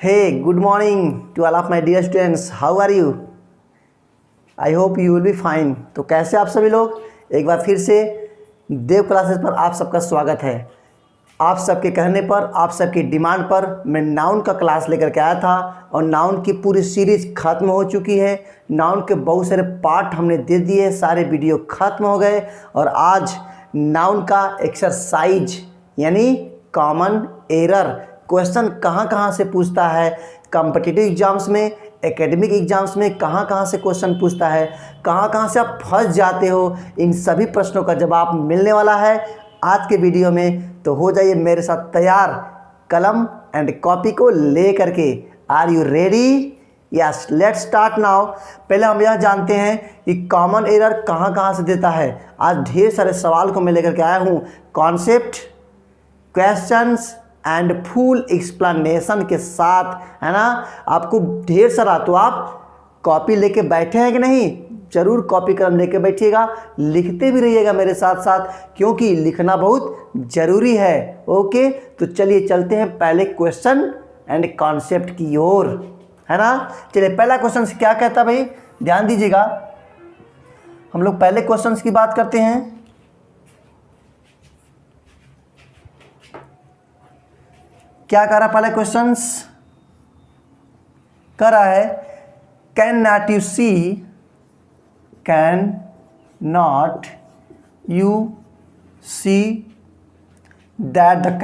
Hey, good morning to all of my dear students. How are you? I hope you will be fine. तो कैसे आप सभी लोग? एक बार फिर से देव क्लासेस पर आप सबका स्वागत है। आप सबके कहने पर, आप सबकी डिमांड पर मैं नाउन का क्लास लेकर के आया था और नाउन की पूरी सीरीज खत्म हो चुकी है। नाउन के बहुत सारे पार्ट हमने दे दिए, सारे वीडियो खत्म हो गए और आज नाउन का एक्सरसाइज यानी कॉमन एरर क्वेश्चन कहाँ कहाँ से पूछता है, कॉम्पिटिटिव एग्जाम्स में, एकेडमिक एग्जाम्स में कहाँ कहाँ से क्वेश्चन पूछता है, कहाँ कहाँ से आप फंस जाते हो, इन सभी प्रश्नों का जवाब मिलने वाला है आज के वीडियो में। तो हो जाइए मेरे साथ तैयार कलम एंड कॉपी को ले करके। Are you ready? Yes, let's start now. पहले हम यह जानते हैं कि कॉमन एरर कहाँ कहाँ से देता है। आज ढेर सारे सवाल को मैं लेकर के आया हूँ concept, questions and full explanation के साथ, है ना। आपको ढेर सारा, तो आप कॉपी लेके बैठे हैं कि नहीं? जरूर कॉपी कलम लेके बैठिएगा, लिखते भी रहिएगा मेरे साथ साथ, क्योंकि लिखना बहुत ज़रूरी है। ओके, तो चलिए चलते हैं पहले क्वेश्चन एंड कॉन्सेप्ट की ओर, है ना। चलिए पहला क्वेश्चन क्या कहता भाई, ध्यान दीजिएगा। हम लोग पहले क्वेश्चन की बात करते हैं। क्या कर रहा पहले क्वेश्चंस? कर रहा है can not you see, can not you see that the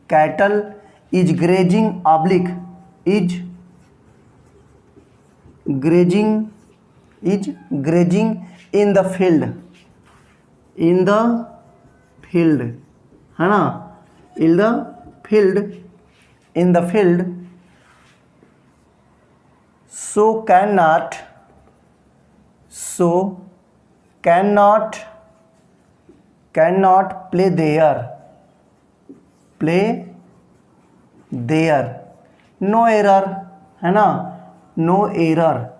cattle is grazing oblique grazing in the field, है ना, in the field so cannot play there, no error, है ना, नो एरर।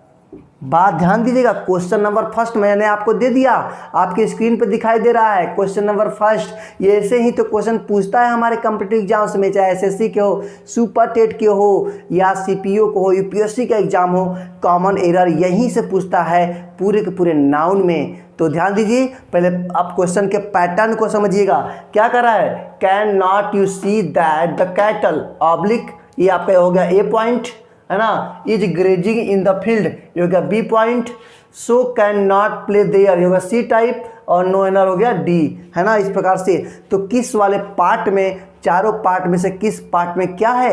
बात ध्यान दीजिएगा। क्वेश्चन नंबर फर्स्ट मैंने आपको दे दिया, आपके स्क्रीन पर दिखाई दे रहा है क्वेश्चन नंबर फर्स्ट। ये ऐसे ही तो क्वेश्चन पूछता है हमारे कॉम्पिटिटिव एग्जाम्स में, चाहे एसएससी के हो, सुपर टेट के हो या सीपीओ को हो, यूपीएससी का एग्जाम हो। कॉमन एरर यहीं से पूछता है पूरे के पूरे नाउन में। तो ध्यान दीजिए, पहले आप क्वेश्चन के पैटर्न को समझिएगा। क्या कर रहा है? Can not you see that the cattle oblique, ये आपका हो गया ए पॉइंट, है ना, is grazing in the field, ये हो गया B point. So can not play there, ये होगा सी टाइप, और नो एनर हो गया डी, है ना। इस प्रकार से तो किस वाले पार्ट में, चारों पार्ट में से किस पार्ट में क्या है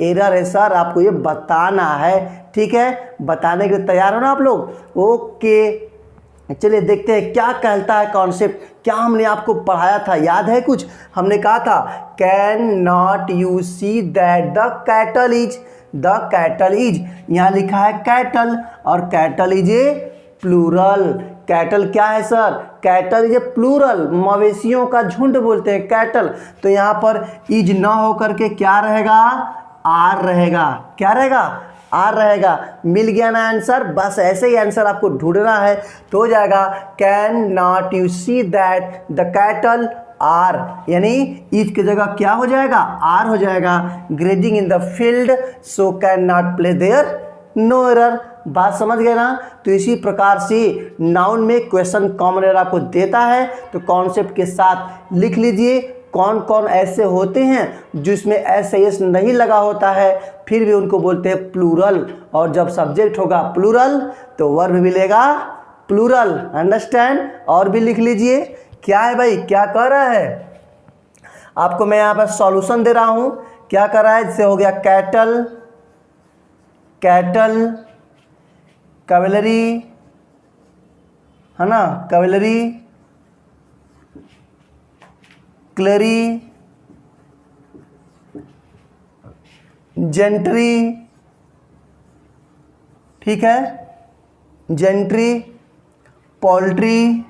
एरर है सर, आपको ये बताना है। ठीक है, बताने के लिए तैयार हो ना आप लोग? ओके, चलिए देखते हैं क्या कहता है कॉन्सेप्ट। क्या हमने आपको पढ़ाया था, याद है कुछ? हमने कहा था can not you see that the cattle is, यहाँ लिखा है कैटल और cattle is a plural. Cattle क्या है sir? Cattle is a plural, मवेशियों का झुंड बोलते हैं कैटल। तो यहाँ पर इज ना होकर के क्या रहेगा? आर रहेगा। क्या रहेगा? आर रहेगा। मिल गया ना आंसर? बस ऐसे ही आंसर आपको ढूंढना है तो हो जाएगा can not you see that the cattle are, यानी इज की जगह क्या हो जाएगा? आर हो जाएगा। Grazing in the field so can not play there, no error. बात समझ गए ना? तो इसी प्रकार से नाउन में क्वेश्चन कॉमन एरर आपको देता है, तो कॉन्सेप्ट के साथ लिख लीजिए कौन कौन ऐसे होते हैं जिसमें एस एस नहीं लगा होता है, फिर भी उनको बोलते हैं प्लूरल। और जब सब्जेक्ट होगा प्लूरल तो वर्ब भी लेगा प्लूरल। अंडरस्टैंड? और भी लिख लीजिए। क्या है भाई, क्या कर रहा है? आपको मैं यहाँ पर सॉल्यूशन दे रहा हूँ। क्या कर रहा है? जैसे हो गया कैटल, कैवलरी, है ना, कैवलरी, क्लरी, जेंट्री, ठीक है, gentry, poultry,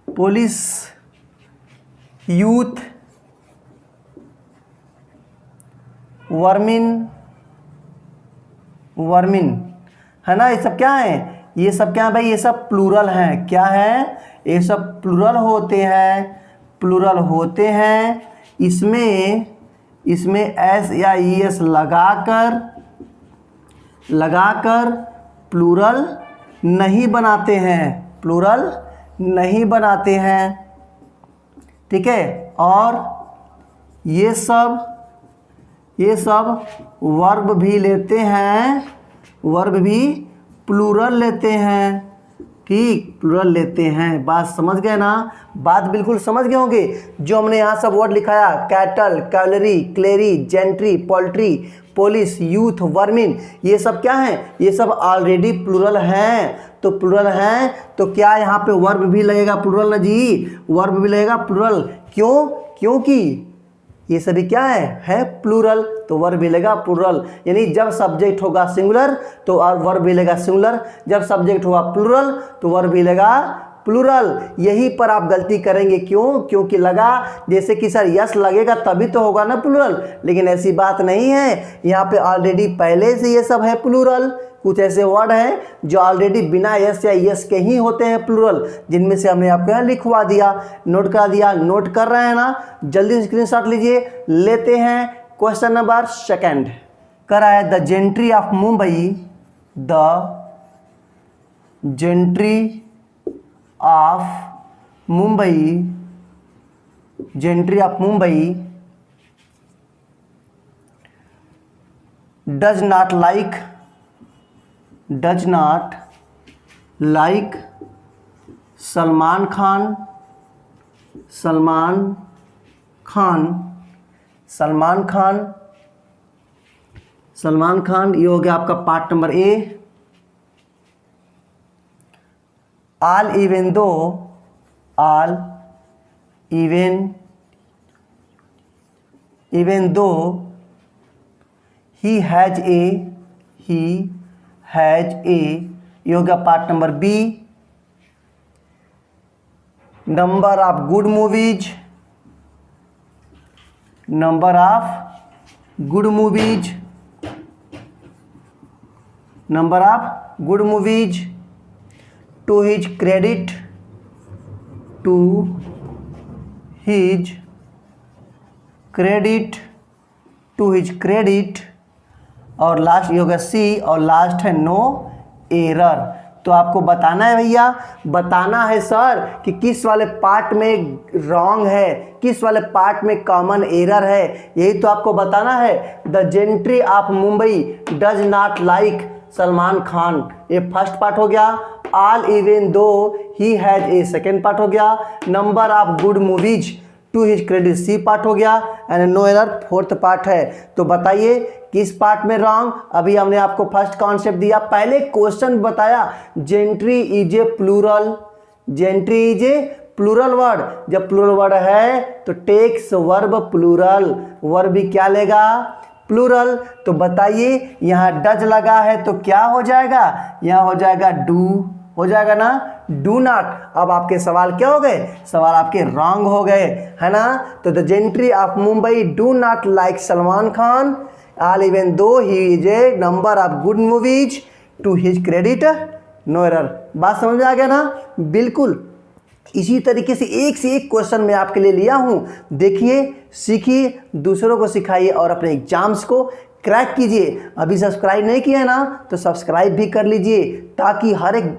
police, youth, vermin, है ना। ये सब क्या है, ये सब क्या है भाई, ये सब प्लूरल हैं। क्या है, ये सब प्लूरल होते हैं, प्लूरल होते हैं। इसमें एस या ई एस लगाकर प्लूरल नहीं बनाते हैं, प्लूरल नहीं बनाते हैं। ठीक है, और ये सब वर्ब भी लेते हैं, वर्ब भी प्लूरल लेते हैं। ठीक, प्लूरल लेते हैं। बात समझ गए ना, बात बिल्कुल समझ गए होंगे। जो हमने यहाँ सब वर्ड लिखाया, cattle, cavalry, clergy, gentry, poultry, police, youth, vermin, ये सब क्या हैं, ये सब ऑलरेडी प्लूरल हैं। तो प्लूरल हैं तो क्या यहाँ पे वर्ब भी लगेगा प्लूरल ना जी, वर्ब भी लगेगा प्लूरल। क्यों, क्योंकि ये सभी क्या है प्लूरल, तो वर्ब मिलेगा प्लूरल। यानी जब सब्जेक्ट होगा सिंगुलर तो वर्ब मिलेगा सिंगुलर, जब सब्जेक्ट होगा प्लूरल तो वर्ब मिलेगा प्लूरल। यही पर आप गलती करेंगे। क्यों, क्योंकि लगा जैसे कि सर यस लगेगा तभी तो होगा ना प्लूरल, लेकिन ऐसी बात नहीं है। यहाँ पे ऑलरेडी पहले से ये सब है प्लूरल। कुछ ऐसे वर्ड हैं जो ऑलरेडी बिना यस या यस के ही होते हैं प्लूरल, जिनमें से हमने आपको यहाँ लिखवा दिया, नोट करा दिया। नोट कर रहे हैं ना, जल्दी स्क्रीनशॉट लीजिए। लेते हैं क्वेश्चन नंबर सेकंड। करा है the gentry of Mumbai, the gentry of Mumbai, gentry of Mumbai does not like Salman Khan, ये हो गया आपका part number A. All even though he has a, ये हो गया part number B. Number of good movies, to his credit, और लास्ट ये हो गया सी, और लास्ट है नो एरर। तो आपको बताना है भैया, बताना है सर कि किस वाले पार्ट में रॉन्ग है, किस वाले पार्ट में कॉमन एरर है, यही तो आपको बताना है। The gentry of Mumbai does not like Salman Khan, ये फर्स्ट पार्ट हो गया। All even though he has a, second part हो गया। Number of good movies to his credit, C part हो गया। And no error fourth part है। तो बताइए किस पार्ट में रॉन्ग। अभी हमने आपको फर्स्ट कॉन्सेप्ट दिया, पहले क्वेश्चन बताया gentry is a plural, gentry is a plural word. जब प्लूरल वर्ड है तो टेक्स वर्ब प्लूरल, वर्ब भी क्या लेगा प्लूरल। तो बताइए यहाँ डज लगा है तो क्या हो जाएगा, यहाँ हो जाएगा डू, हो जाएगा ना डू नॉट। अब आपके सवाल क्या हो गए, सवाल आपके रॉन्ग हो गए, है ना। तो the gentry of Mumbai do not like Salman Khan, all even though he is a number of good movies to his credit, no error. बात समझ में आ गया ना, बिल्कुल। इसी तरीके से एक क्वेश्चन मैं आपके लिए लिया हूँ। देखिए, सीखिए, दूसरों को सिखाइए और अपने एग्जाम्स को क्रैक कीजिए। अभी सब्सक्राइब नहीं किया है ना तो सब्सक्राइब भी कर लीजिए ताकि हर एक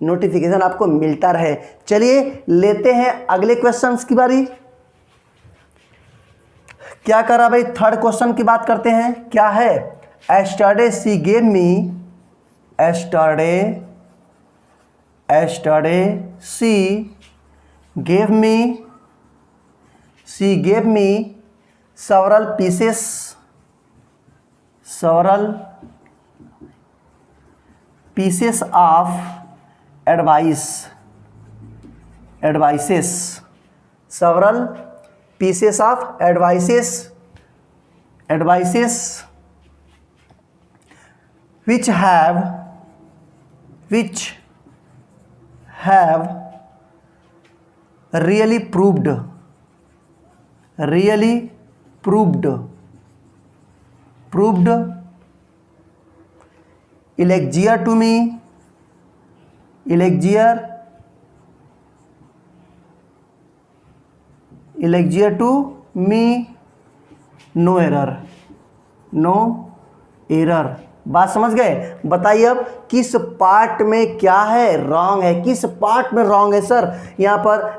नोटिफिकेशन आपको मिलता रहे। चलिए लेते हैं अगले क्वेश्चंस की बारी। क्या करा भाई, थर्ड क्वेश्चन की बात करते हैं। क्या है, yesterday C gave me, yesterday C gave me several pieces of advices, several pieces of advices which have really proved elixir to me, elixir, elixir to me, no error, no error. बात समझ गए? बताइए अब किस part में क्या है, wrong है, किस पार्ट में रॉन्ग है सर? यहाँ पर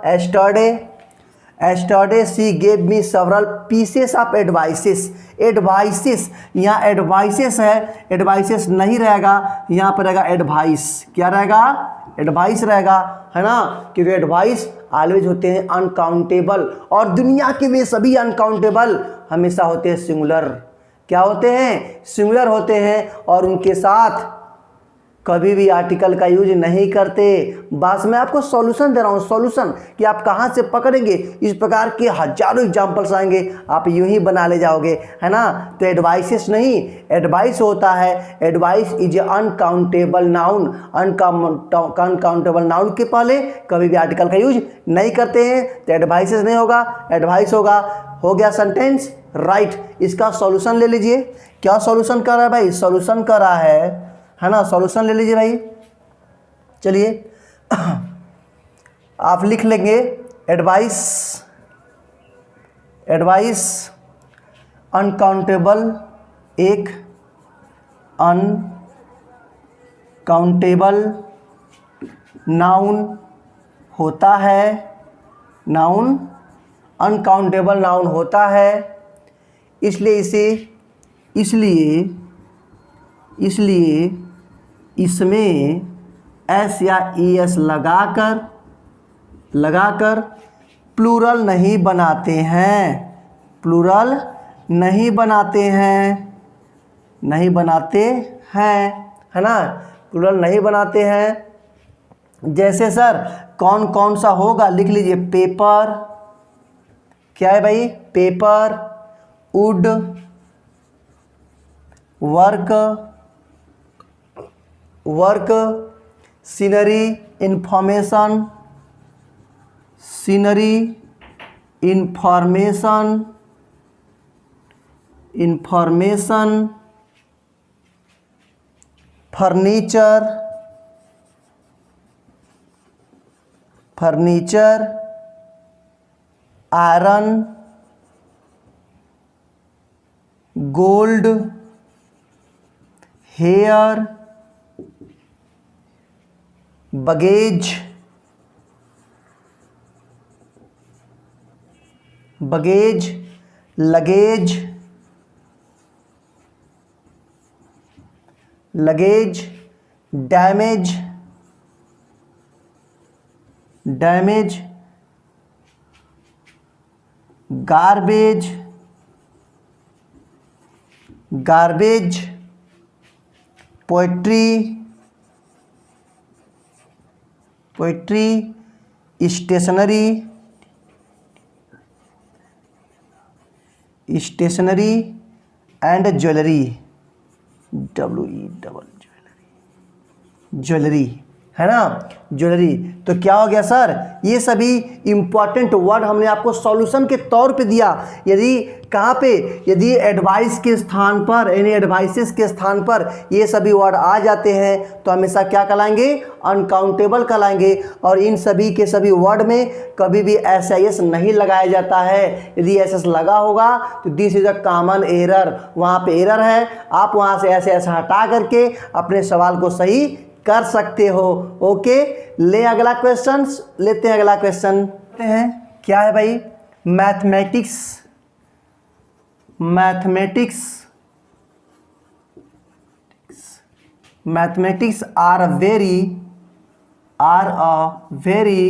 yesterday C gave me several pieces of advices, advices, यहाँ एडवाइसेस है, एडवाइसेस नहीं रहेगा, यहाँ पर रहेगा एडवाइस। क्या रहेगा? एडवाइस रहेगा, है ना, क्योंकि एडवाइस ऑलवेज होते हैं अनकाउंटेबल, और दुनिया के वे सभी अनकाउंटेबल हमेशा होते हैं सिंगुलर। क्या होते हैं? सिंगुलर होते हैं, और उनके साथ कभी भी आर्टिकल का यूज नहीं करते। बस मैं आपको सॉल्यूशन दे रहा हूँ, सॉल्यूशन कि आप कहाँ से पकड़ेंगे। इस प्रकार के हजारों एग्जाम्पल्स आएंगे, आप यूं ही बना ले जाओगे, है ना। तो एडवाइसेस नहीं, एडवाइस होता है। Advice is a uncountable noun, uncountable noun के पहले कभी भी आर्टिकल का यूज नहीं करते हैं, तो एडवाइसेस नहीं होगा, एडवाइस होगा। हो गया सेंटेंस राइट। इसका सॉल्यूशन ले लीजिए। क्या सॉल्यूशन कर रहा है भाई? सॉल्यूशन कर रहा है ना, सॉल्यूशन ले लीजिए भाई। चलिए आप लिख लेंगे एडवाइस, एडवाइस अनकाउंटेबल, एक अनकाउंटेबल नाउन होता है, नाउन अनकाउंटेबल नाउन होता है, इसलिए इसे, इसलिए इसमें एस या ई एस लगाकर प्लूरल नहीं बनाते हैं, प्लूरल नहीं बनाते हैं, नहीं बनाते हैं, है ना, प्लूरल नहीं बनाते हैं। जैसे सर कौन कौन सा होगा, लिख लीजिए। पेपर, क्या है भाई? Paper, wood, work, scenery, information, scenery, information, furniture, iron, gold, hair, baggage, luggage, damage, garbage, poetry, stationery, and jewellery, jewellery, है ना, ज्वेलरी। तो क्या हो गया सर? ये सभी इंपॉर्टेंट वर्ड हमने आपको सॉल्यूशन के तौर पे दिया। यदि कहाँ पे, यदि एडवाइस के स्थान पर, यानी एडवाइसेस के स्थान पर ये सभी वर्ड आ जाते हैं तो हमेशा क्या कहलाएंगे? अनकाउंटेबल कहलाएंगे। और इन सभी के सभी वर्ड में कभी भी एस नहीं लगाया जाता है। यदि एस लगा होगा तो this is a common error, वहाँ पे एरर है। आप वहाँ से एस हटा करके अपने सवाल को सही कर सकते हो। ओके, ले अगला क्वेश्चन लेते हैं। अगला क्वेश्चन लेते हैं, क्या है भाई? Mathematics are a very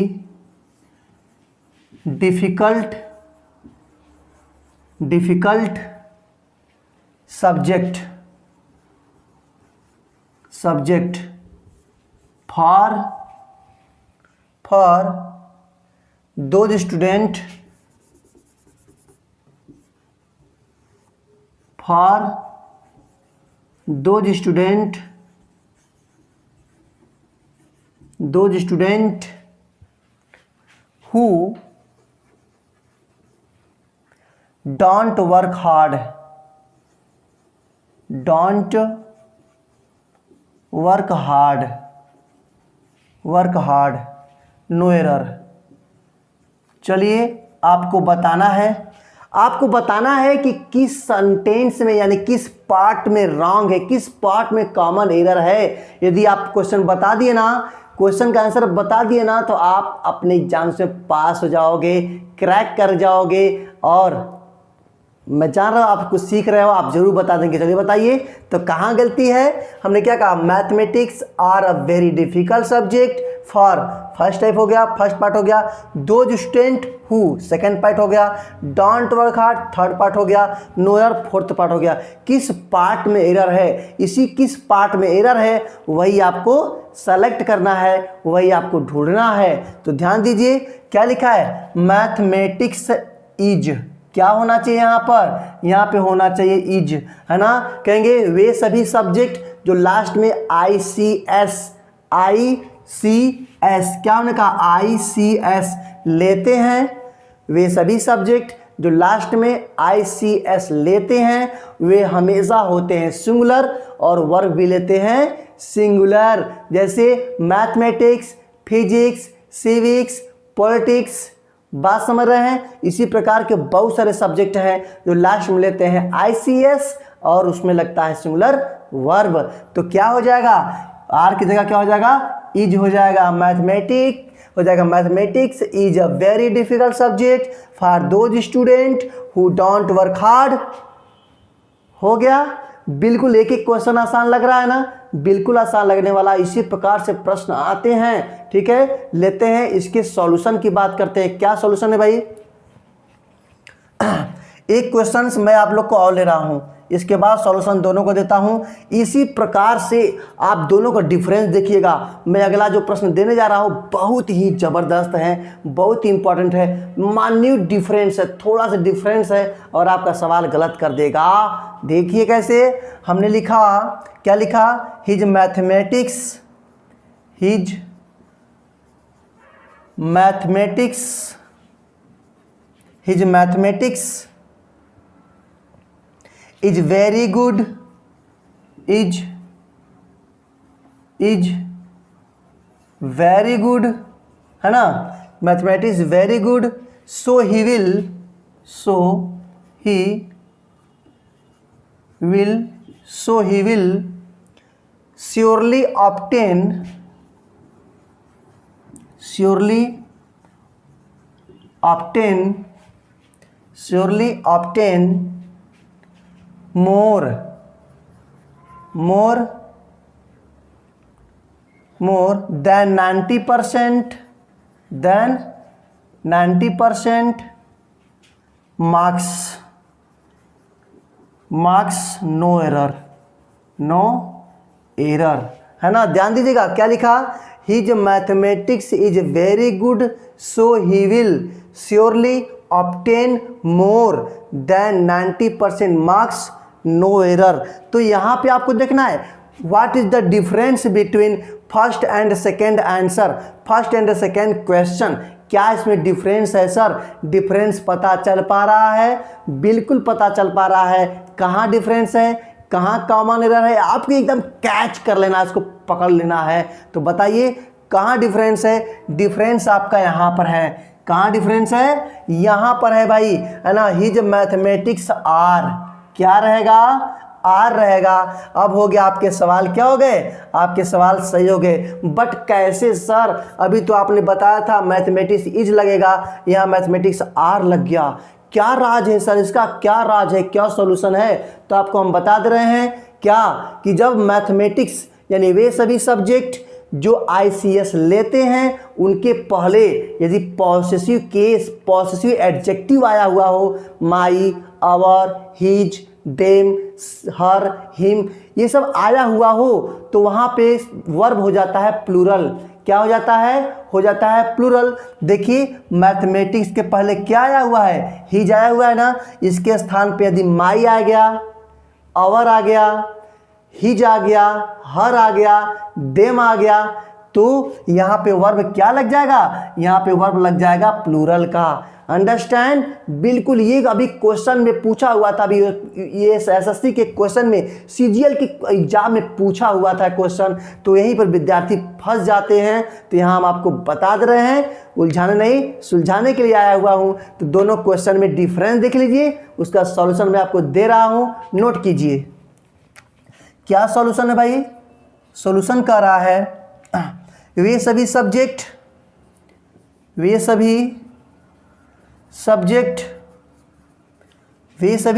difficult subject for those student who don't work hard work hard, work hard, no error. चलिए आपको बताना है कि किस सेंटेंस में यानी किस पार्ट में रॉन्ग है, किस पार्ट में कॉमन एरर है। यदि आप क्वेश्चन बता दिए ना, क्वेश्चन का आंसर बता दिए ना, तो आप अपने एग्जाम से पास हो जाओगे, क्रैक कर जाओगे। और मैं जान रहा हूँ आप कुछ सीख रहे हो, आप जरूर बता देंगे। चलिए बताइए तो कहाँ गलती है। हमने क्या कहा, mathematics are a very difficult subject for, first type हो गया, फर्स्ट पार्ट हो गया। Those student who, second part हो गया। Don't work hard, third part हो गया। नो एरर, फोर्थ पार्ट हो गया। किस पार्ट में एरर है, इसी किस पार्ट में एरर है वही आपको सेलेक्ट करना है, वही आपको ढूंढना है। तो ध्यान दीजिए क्या लिखा है, मैथमेटिक्स इज, क्या होना चाहिए यहाँ पर, यहाँ पे होना चाहिए इज, है ना। कहेंगे वे सभी सब्जेक्ट जो लास्ट में ICS, क्या हमने कहा, ICS लेते हैं, वे सभी सब्जेक्ट जो लास्ट में ICS लेते हैं वे हमेशा होते हैं सिंगुलर और वर्ब भी लेते हैं सिंगुलर। जैसे मैथमेटिक्स, फिजिक्स, सिविक्स, पॉलिटिक्स, बात समझ रहे हैं। इसी प्रकार के बहुत सारे सब्जेक्ट हैं जो लास्ट में लेते हैं ICS और उसमें लगता है सिंगुलर वर्ब। तो क्या हो जाएगा, आर की जगह क्या हो जाएगा, इज हो जाएगा। मैथमेटिक्स हो जाएगा, mathematics is a very difficult subject for those student who don't work hard. हो गया। बिल्कुल एक एक क्वेश्चन आसान लग रहा है ना, बिल्कुल आसान लगने वाला। इसी प्रकार से प्रश्न आते हैं, ठीक है। लेते हैं इसके सॉल्यूशन की बात करते हैं। क्या सॉल्यूशन है भाई, एक क्वेश्चन मैं आप लोग को और ले रहा हूं, इसके बाद सॉल्यूशन दोनों को देता हूं। इसी प्रकार से आप दोनों का डिफरेंस देखिएगा। मैं अगला जो प्रश्न देने जा रहा हूं बहुत ही जबरदस्त है, बहुत ही इंपॉर्टेंट है, मान्यूट डिफरेंस है, थोड़ा सा डिफरेंस है और आपका सवाल गलत कर देगा। देखिए कैसे हमने लिखा, क्या लिखा, his mathematics is very good, is very good, है ना। Mathematics very good, so he will surely obtain more than 90% marks, no error, है ना। ध्यान दीजिएगा क्या लिखा, his mathematics is very good so he will surely obtain more than 90% marks, no error. तो यहाँ पे आपको देखना है what is the difference between first and second answer, first and second question. क्या इसमें डिफरेंस है सर, डिफरेंस पता चल पा रहा है, बिल्कुल पता चल पा रहा है। कहाँ डिफरेंस है, कहाँ कॉमन एरर है, आपको एकदम कैच कर लेना, इसको पकड़ लेना है। तो बताइए कहाँ डिफरेंस है, डिफरेंस आपका यहाँ पर है। कहाँ डिफरेंस है, यहाँ पर है भाई, है ना। हिज मैथमेटिक्स आर, क्या रहेगा, आर रहेगा। अब हो गया, आपके सवाल क्या हो गए, आपके सवाल सही हो गए। बट कैसे सर, अभी तो आपने बताया था मैथमेटिक्स इज लगेगा, यहाँ मैथमेटिक्स आर लग गया। क्या राज है सर इसका, क्या राज है, क्या सॉल्यूशन है। तो आपको हम बता दे रहे हैं क्या, कि जब मैथमेटिक्स यानी वे सभी सब्जेक्ट जो ICS लेते हैं उनके पहले यदि पॉसेसिव केस, पॉसेसिव एडजेक्टिव आया हुआ हो, my, our, his, them, her, him, ये सब आया हुआ हो, तो वहाँ पे वर्ब हो जाता है प्लूरल। क्या हो जाता है प्लूरल। देखिए मैथमेटिक्स के पहले क्या आया हुआ है, हिज आया हुआ है ना, इसके स्थान पे यदि माई आ गया, आवर आ गया, हिज आ गया, हर आ गया, देम आ गया, तो यहाँ पे वर्ब क्या लग जाएगा, यहाँ पे वर्ब लग जाएगा प्लूरल का। अंडरस्टैंड। बिल्कुल, ये अभी क्वेश्चन में पूछा हुआ था, अभी ये एसएससी के क्वेश्चन में, सीजीएल के एग्जाम में पूछा हुआ था क्वेश्चन, तो यहीं पर विद्यार्थी फंस जाते हैं। तो यहाँ हम आपको बता दे रहे हैं, उलझाने नहीं सुलझाने के लिए आया हुआ हूँ। तो दोनों क्वेश्चन में डिफरेंस देख लीजिए, उसका सॉल्यूशन मैं आपको दे रहा हूँ, नोट कीजिए। क्या सॉल्यूशन है भाई? सॉल्यूशन कह रहा है वे सभी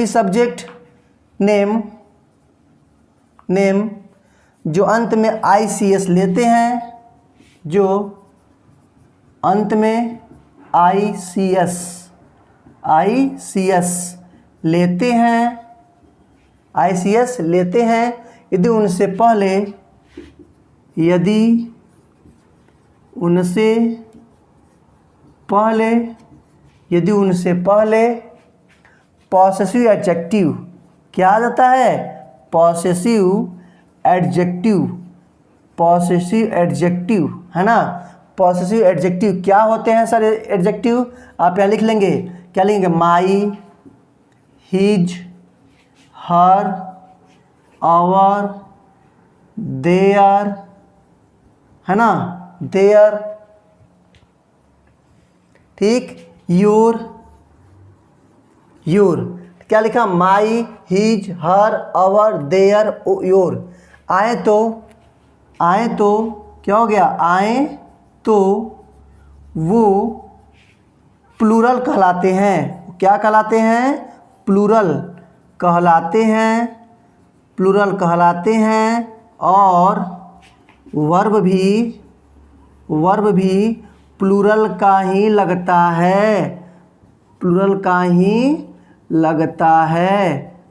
सब्जेक्ट नेम जो अंत में ICS लेते हैं, जो अंत में ICS लेते हैं, यदि उनसे पहले पॉसेसिव एडजेक्टिव, क्या आ जाता है? पॉसेसिव एडजेक्टिव, है ना। पॉसेसिव एडजेक्टिव क्या होते हैं सर? एडजेक्टिव आप यहाँ लिख लेंगे, क्या लिखेंगे? My, his, her, our, their, है ना, देयर, ठीक, योर, क्या लिखा? My, his, her, our, their, your. आए तो क्या हो गया? आए तो वो प्लूरल कहलाते हैं। क्या कहलाते हैं? प्लूरल कहलाते हैं। और वर्ब भी प्लूरल का ही लगता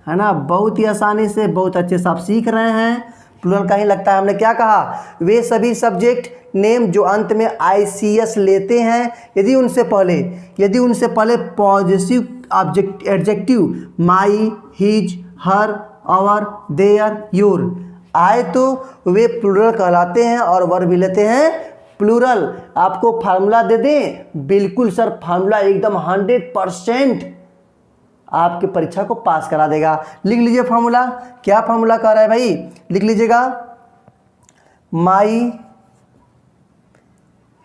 है ना। बहुत ही आसानी से, बहुत अच्छे से आप सीख रहे हैं। प्लूरल का ही लगता है। हमने क्या कहा? वे सभी सब्जेक्ट नेम जो अंत में ICS लेते हैं, यदि उनसे पहले positive adjective my, his, her, our, their, your आए तो वे प्लूरल कहलाते हैं और वर्ब भी लेते हैं प्लूरल। आपको फार्मूला दे दें? बिल्कुल सर, फार्मूला एकदम 100% आपके परीक्षा को पास करा देगा। लिख लीजिए फार्मूला। क्या फार्मूला कह रहा है भाई? लिख लीजिएगा, माई,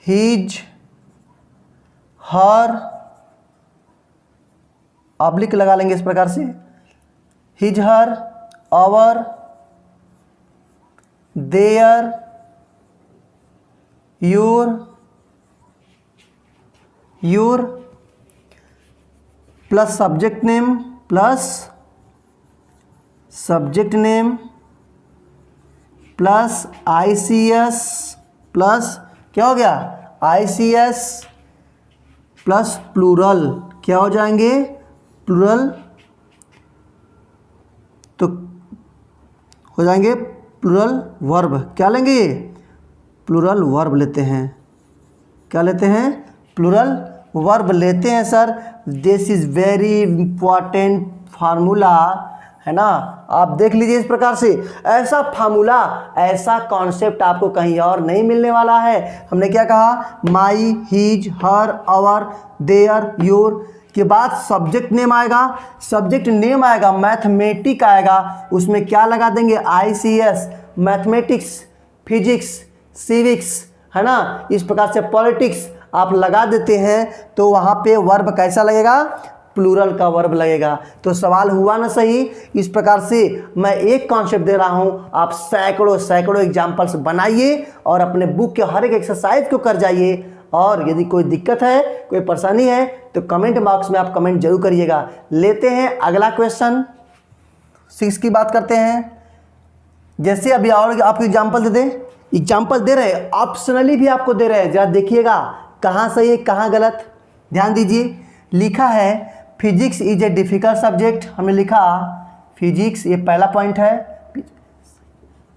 हिज, हर, ऑब्लिक लगा लेंगे इस प्रकार से, his, her, our, their, your plus subject name plus ICS plus क्या हो गया? ICS plus plural. क्या हो जाएंगे? प्लूरल, तो हो जाएंगे प्लूरल वर्ब। क्या लेंगे? ये प्लूरल वर्ब लेते हैं। क्या लेते हैं? प्लूरल वर्ब लेते हैं sir. This is very important formula, है ना। आप देख लीजिए इस प्रकार से, ऐसा फार्मूला, ऐसा कॉन्सेप्ट आपको कहीं और नहीं मिलने वाला है। हमने क्या कहा? My, his, her, our, their, your के बाद सब्जेक्ट नेम आएगा, मैथमेटिक आएगा, उसमें क्या लगा देंगे? ICS, मैथमेटिक्स, फिजिक्स, सिविक्स, है ना। इस प्रकार से पॉलिटिक्स आप लगा देते हैं तो वहाँ पे वर्ब कैसा लगेगा? प्लूरल का वर्ब लगेगा। तो सवाल हुआ ना सही। इस प्रकार से मैं एक कॉन्सेप्ट दे रहा हूँ, आप सैकड़ों एग्जाम्पल्स बनाइए और अपने बुक के हर एक एक्सरसाइज को कर जाइए। और यदि कोई दिक्कत है, कोई परेशानी है तो कमेंट बॉक्स में आप कमेंट जरूर करिएगा। लेते हैं अगला क्वेश्चन 6 की बात करते हैं। जैसे अभी और आपको एग्जाम्पल दे रहे हैं, ऑप्शनली भी आपको दे रहे हैं, जरा देखिएगा कहाँ सही है कहाँ गलत, ध्यान दीजिए। लिखा है physics is a difficult subject. हमने लिखा फिजिक्स, ये पहला पॉइंट है,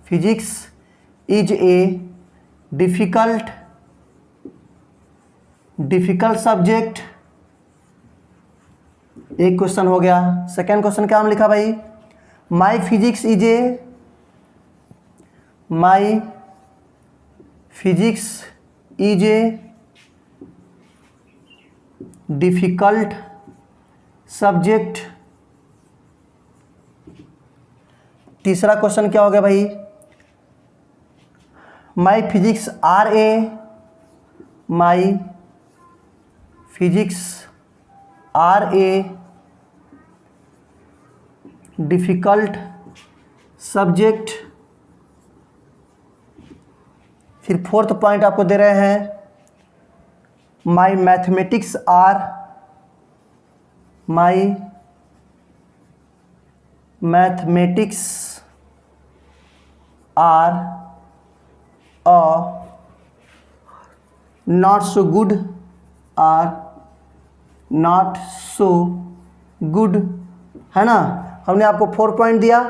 physics is a difficult subject. एक क्वेश्चन हो गया। सेकेंड क्वेश्चन क्या हमने लिखा भाई? My physics is a difficult subject. तीसरा क्वेश्चन क्या हो गया भाई, my physics are a, my physics are a difficult subject. फिर फोर्थ पॉइंट आपको दे रहे हैं, my mathematics are, my mathematics are a not so good, are not so good, है ना। हमने आपको 4 पॉइंट दिया,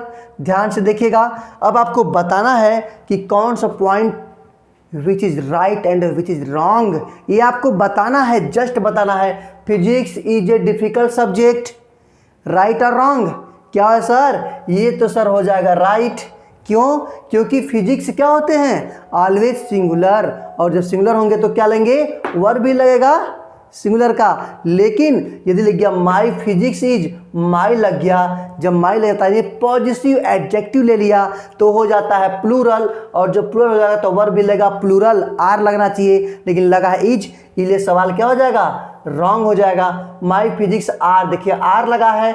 ध्यान से देखिएगा। अब आपको बताना है कि कौन सा point which is right and which is wrong, ये आपको बताना है, जस्ट बताना है। Physics is a difficult subject, right और रॉन्ग। क्या है सर, ये तो सर हो जाएगा राइट। क्यों? क्योंकि फिजिक्स क्या होते हैं, ऑलवेज सिंगुलर, और जब सिंगुलर होंगे तो क्या लेंगे, वर्ब भी लगेगा सिंगुलर का। लेकिन यदि लग गया माई फिजिक्स इज, माई लग गया, जब माई लगता है पॉजिटिव एडजेक्टिव ले लिया तो हो जाता है प्लूरल, और जब प्लूरल हो जाएगा तो वर्ब भी लगेगा प्लूरल, आर लगना चाहिए, लेकिन लगा है इज, इसलिए सवाल क्या हो जाएगा, रॉन्ग हो जाएगा। माई फिजिक्स आर, देखिए आर लगा है,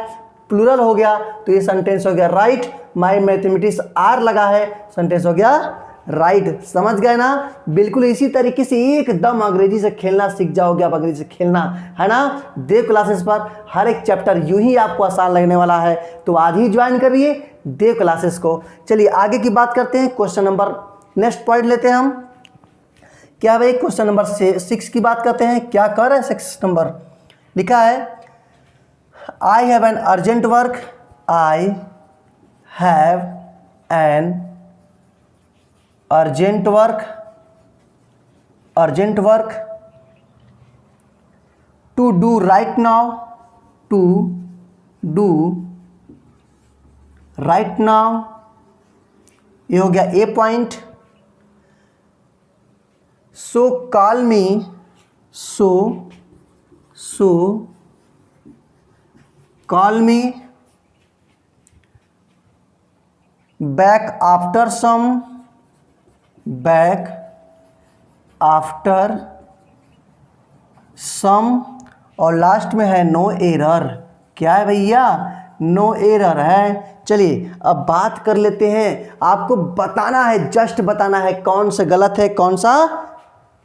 प्लूरल हो गया तो ये सेंटेंस हो गया राइट। माई मैथमेटिक्स आर लगा है, सेंटेंस हो गया राइट। समझ गए ना। बिल्कुल इसी तरीके से एकदम अंग्रेजी से खेलना सीख जाओगे आप, अंग्रेजी से खेलना, है ना। देव क्लासेस पर हर एक चैप्टर यूं ही आपको आसान लगने वाला है, तो आज ही ज्वाइन करिए देव क्लासेस को। चलिए आगे की बात करते हैं, क्वेश्चन नंबर नेक्स्ट पॉइंट लेते हैं हम। क्या भाई, क्वेश्चन नंबर 6 की बात करते हैं। क्या कर रहे हैं 6 नंबर, लिखा है I have an urgent work, I have an urgent work to do right now, to do right now, ये हो गया ए point. So call me, so call me back after some, back after some, और last में है no error. क्या है भैया, no error है। चलिए अब बात कर लेते हैं, आपको बताना है, जस्ट बताना है कौन सा गलत है कौन सा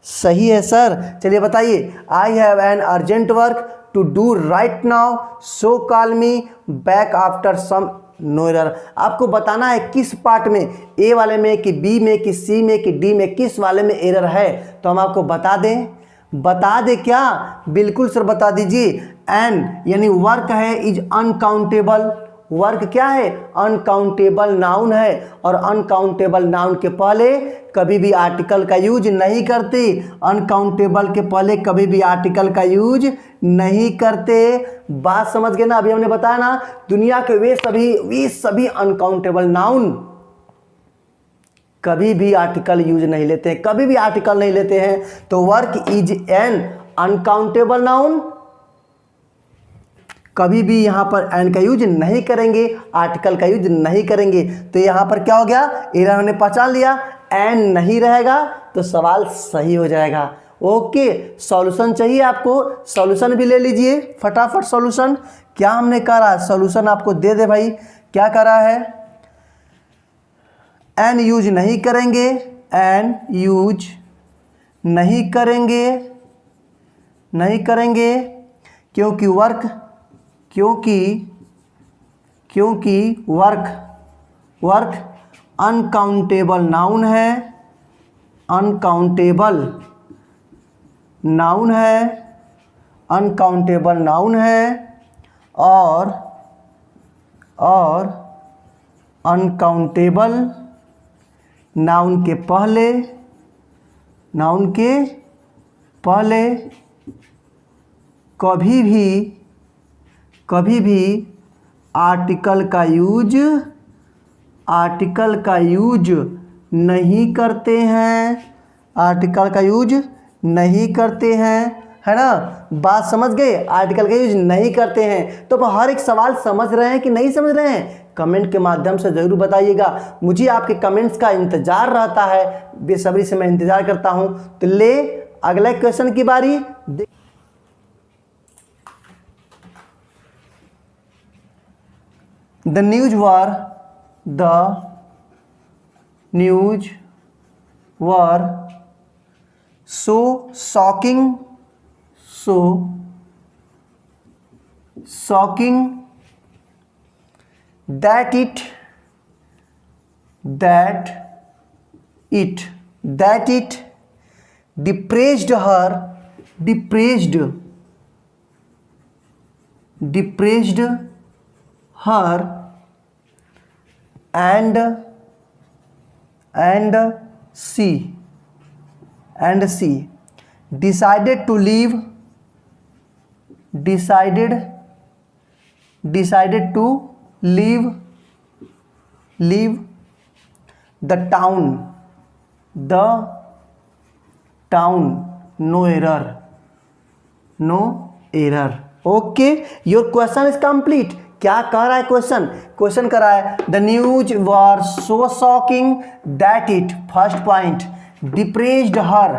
सही है सर। चलिए बताइए, I have an urgent work to do right now, so call me back after some, no error. आपको बताना है किस पार्ट में, ए वाले में कि बी में कि सी में कि डी में, किस वाले में एरर है, तो हम आपको बता दें क्या, बिल्कुल सर बता दीजिए। एन यानी वर्क है, इज अनकाउंटेबल, वर्क क्या है, अनकाउंटेबल नाउन है, और अनकाउंटेबल नाउन के पहले कभी भी आर्टिकल का यूज नहीं करते, अनकाउंटेबल के पहले कभी भी आर्टिकल का यूज नहीं करते। बात समझ गए ना। अभी हमने बताया ना, दुनिया के वे सभी अनकाउंटेबल नाउन कभी भी आर्टिकल यूज नहीं लेते हैं, कभी भी आर्टिकल नहीं लेते हैं। तो work is an uncountable noun, कभी भी यहां पर एन का यूज नहीं करेंगे, आर्टिकल का यूज नहीं करेंगे। तो यहां पर क्या हो गया, एरर हमने पहचान लिया, एन नहीं रहेगा तो सवाल सही हो जाएगा। ओके, सॉल्यूशन चाहिए आपको, सॉल्यूशन भी ले लीजिए फटाफट। सॉल्यूशन क्या हमने करा, सॉल्यूशन आपको दे दे भाई। क्या करा है, एन यूज नहीं करेंगे, एन यूज नहीं करेंगे क्योंकि वर्क अनकाउंटेबल नाउन है, अनकाउंटेबल नाउन है, और अनकाउंटेबल नाउन के पहले कभी भी आर्टिकल का यूज नहीं करते हैं, है ना। बात समझ गए, आर्टिकल का यूज नहीं करते हैं। तो अब हर एक सवाल समझ रहे हैं कि नहीं समझ रहे हैं, कमेंट के माध्यम से ज़रूर बताइएगा। मुझे आपके कमेंट्स का इंतज़ार रहता है, बेसब्री से मैं इंतज़ार करता हूँ। तो ले अगले क्वेश्चन की बारी। The news were so shocking that it depressed her and she decided to leave the town. No error. Okay, your question is complete. क्या कह रहा है क्वेश्चन कर रहा है the news were so shocking that it, first point, depressed her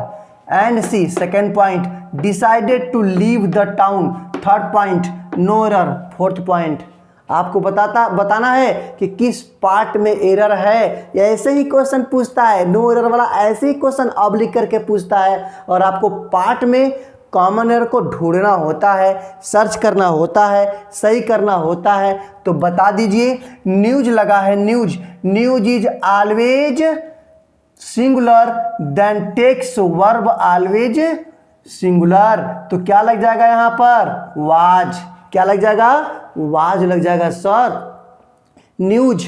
and she, second point, decided to leave the town, third point, no error, fourth point. आपको बताना है कि किस पार्ट में एरर है। या ऐसे ही क्वेश्चन पूछता है, नो एरर वाला ऐसे ही क्वेश्चन अब लिख करके पूछता है, और आपको पार्ट में कॉमन एरर को ढूंढना होता है, सर्च करना होता है, सही करना होता है। तो बता दीजिए, न्यूज लगा है, news is always singular then takes verb always singular. तो क्या लग जाएगा यहाँ पर, वाज। क्या लग जाएगा, वाज लग जाएगा सर। न्यूज,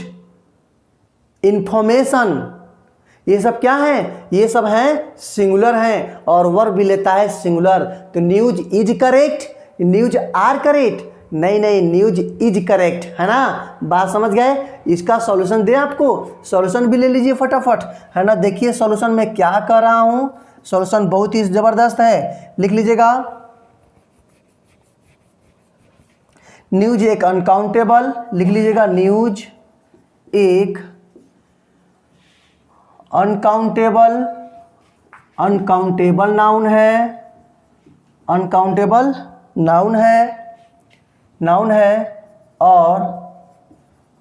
इंफॉर्मेशन, ये सब क्या है, ये सब हैं सिंगुलर हैं, और वर्ब भी लेता है सिंगुलर। तो news is correct, news are correct, नहीं न्यूज इज करेक्ट, है ना। बात समझ गए। इसका सॉल्यूशन दे आपको, सॉल्यूशन भी ले लीजिए फटाफट, है ना। देखिए सॉल्यूशन में क्या कर रहा हूँ, सॉल्यूशन बहुत ही ज़बरदस्त है, लिख लीजिएगा। न्यूज एक अनकाउंटेबल, लिख लीजिएगा, न्यूज एक अनकाउंटेबल नाउन है, और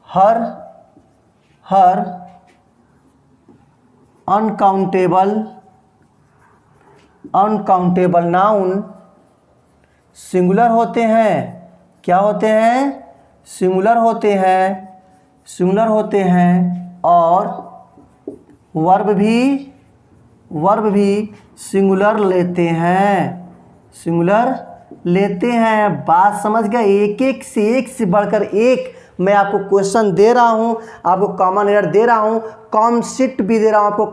हर अनकाउंटेबल नाउन सिंगुलर होते हैं। क्या होते हैं, सिंगुलर होते हैं, और वर्ब भी सिंगुलर लेते हैं। बात समझ गए। एक से बढ़कर एक मैं आपको क्वेश्चन दे रहा हूं, आपको कॉमन एरर दे रहा हूं, कॉन्सेप्ट भी दे रहा हूं आपको।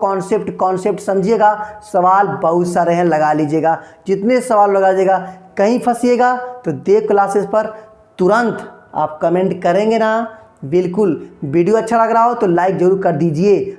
कॉन्सेप्ट समझिएगा। सवाल बहुत सारे हैं, लगा लीजिएगा, जितने सवाल लगा लीजिएगा। कहीं फंसिएगा तो देव क्लासेस पर तुरंत आप कमेंट करेंगे ना। बिल्कुल। वीडियो अच्छा लग रहा हो तो लाइक जरूर कर दीजिए।